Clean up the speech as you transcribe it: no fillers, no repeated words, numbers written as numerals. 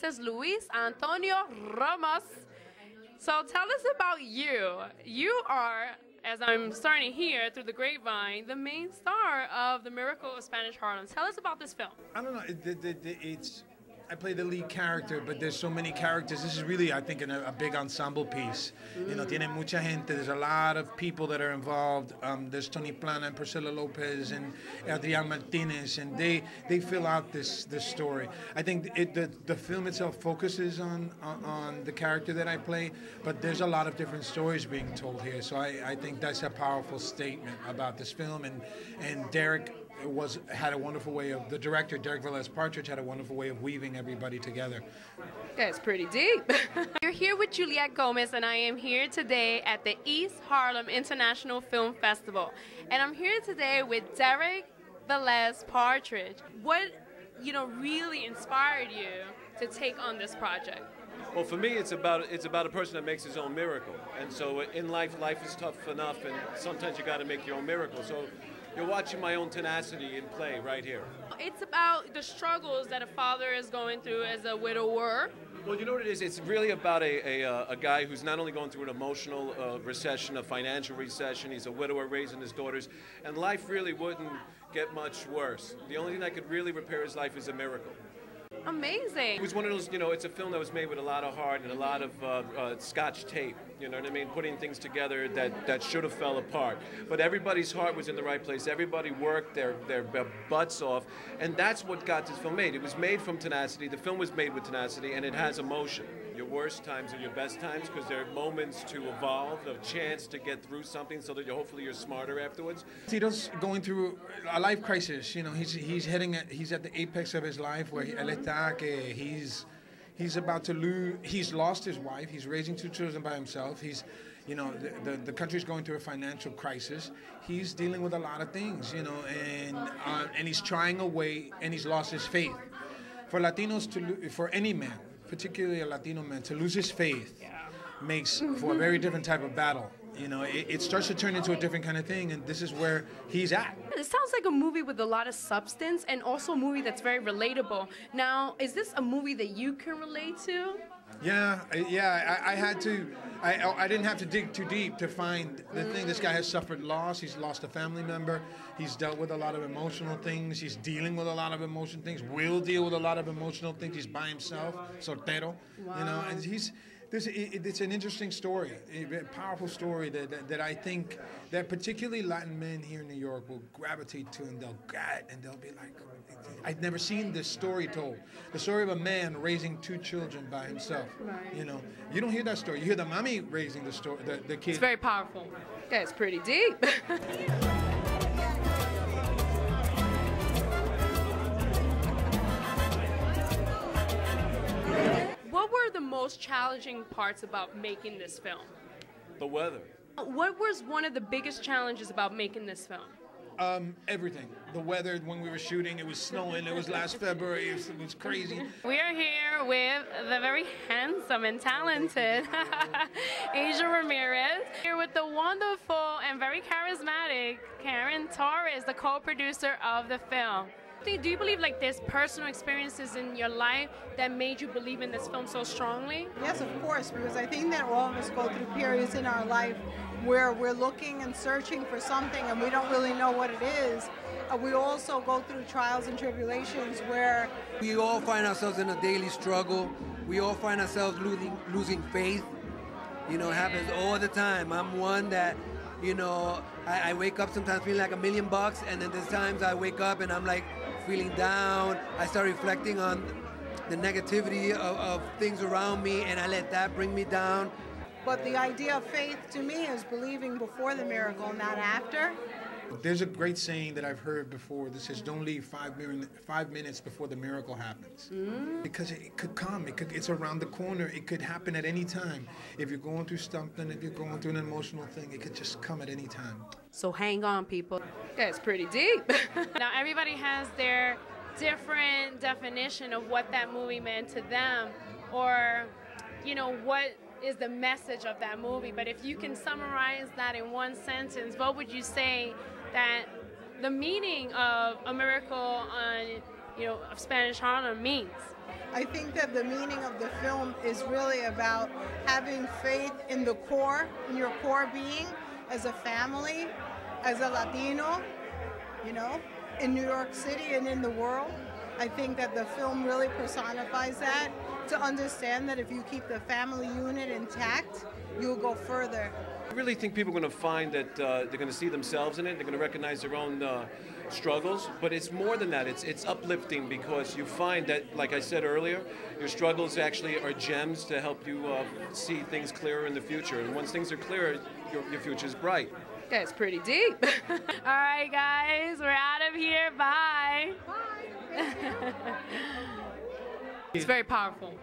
this is Luis Antonio Ramos. So tell us about you. You are, as I'm starting to hear through the grapevine, the main star of The Miracle of Spanish Harlem. Tell us about this film. I don't know. I play the lead character, but there's so many characters. This is really, I think, a big ensemble piece. You know, tiene mucha gente. There's a lot of people that are involved. There's Tony Plana and Priscilla Lopez and Adrian Martinez, and they fill out this story. I think the film itself focuses on the character that I play, but there's a lot of different stories being told here. So I think that's a powerful statement about this film. And Derek had a wonderful way of, the director, Derek Velez Partridge, had a wonderful way of weaving everybody together. That's pretty deep. You're here with Juliette Gomez, and I am here today at the East Harlem International Film Festival. And I'm here today with Derek Velez Partridge. What, really inspired you to take on this project? Well, for me, it's about a person that makes his own miracle. And so in life is tough enough, and sometimes you got to make your own miracle. So you're watching my own tenacity in play right here. It's about the struggles that a father is going through as a widower. Well, you know what it is? It's really about a guy who's not only going through an emotional recession, a financial recession, he's a widower raising his daughters, and life really wouldn't get much worse. The only thing that could really repair his life is a miracle. Amazing. It was one of those, it's a film that was made with a lot of heart and a lot of scotch tape, you know what I mean? Putting things together that should have fell apart. But everybody's heart was in the right place. Everybody worked their butts off, and that's what got this film made. It was made from tenacity. The film was made with tenacity, and it has emotion. Your worst times are your best times because they're moments to evolve, a chance to get through something so that hopefully you're smarter afterwards. Tito's going through a life crisis. He's at the apex of his life where he's about to lose. He's lost his wife. He's raising 2 children by himself. The country's going through a financial crisis. He's dealing with a lot of things, and he's trying a way, and he's lost his faith. For Latinos for any man, particularly a Latino man, to lose his faith makes for a very different type of battle. It starts to turn into a different kind of thing, and this is where he's at. It sounds like a movie with a lot of substance and also a movie that's very relatable. Now, is this a movie that you can relate to? Yeah, I had to. I didn't have to dig too deep to find the thing. This guy has suffered loss. He's lost a family member. He's dealt with a lot of emotional things. He's dealing with a lot of emotional things. Will deal with a lot of emotional things. He's by himself, soltero. Wow. And it's an interesting story, a powerful story that I think that particularly Latin men here in New York will gravitate to, and they'll get it, and they'll be like, I've never seen this story told. The story of a man raising 2 children by himself. Right. You don't hear that story. You hear the mommy raising the story, the kid. It's very powerful. That's pretty deep. What were the most challenging parts about making this film? The weather. What was one of the biggest challenges about making this film? Everything. The weather, when we were shooting, it was snowing. It was last February. It was crazy. We are here with the very handsome and talented Asia Ramirez. Here with the wonderful and very charismatic Karen Torres, the co-producer of the film. Do you believe there's personal experiences in your life that made you believe in this film so strongly? Yes, of course, because I think that all of us go through periods in our life where we're looking and searching for something and we don't really know what it is. We also go through trials and tribulations where we all find ourselves in a daily struggle. We all find ourselves losing faith. It happens all the time. I'm one that, I wake up sometimes feeling like $1 million, and then there's times I wake up and I'm like feeling down. I start reflecting on the negativity of things around me, and I let that bring me down. But the idea of faith to me is believing before the miracle, not after. There's a great saying that I've heard before that says, don't leave 5 minutes before the miracle happens. Because it could come. It's around the corner. It could happen at any time. If you're going through something, if you're going through an emotional thing, it could just come at any time. So hang on, people. That's pretty deep. Now, everybody has their different definition of what that movie meant to them, or, what is the message of that movie. But if you can summarize that in one sentence, what would you say that the meaning of A Miracle on, of Spanish Harlem means? I think that the meaning of the film is really about having faith in the core, in your core being, as a family, as a Latino, you know, in New York City and in the world. I think that the film really personifies that, to understand that if you keep the family unit intact, you'll go further. I really think people are going to find that they're going to see themselves in it. They're going to recognize their own struggles. But it's more than that. It's uplifting, because you find that, like I said earlier, your struggles actually are gems to help you see things clearer in the future. And once things are clearer, your future is bright. That's pretty deep. All right, guys, we're out of here. Bye. It's very powerful.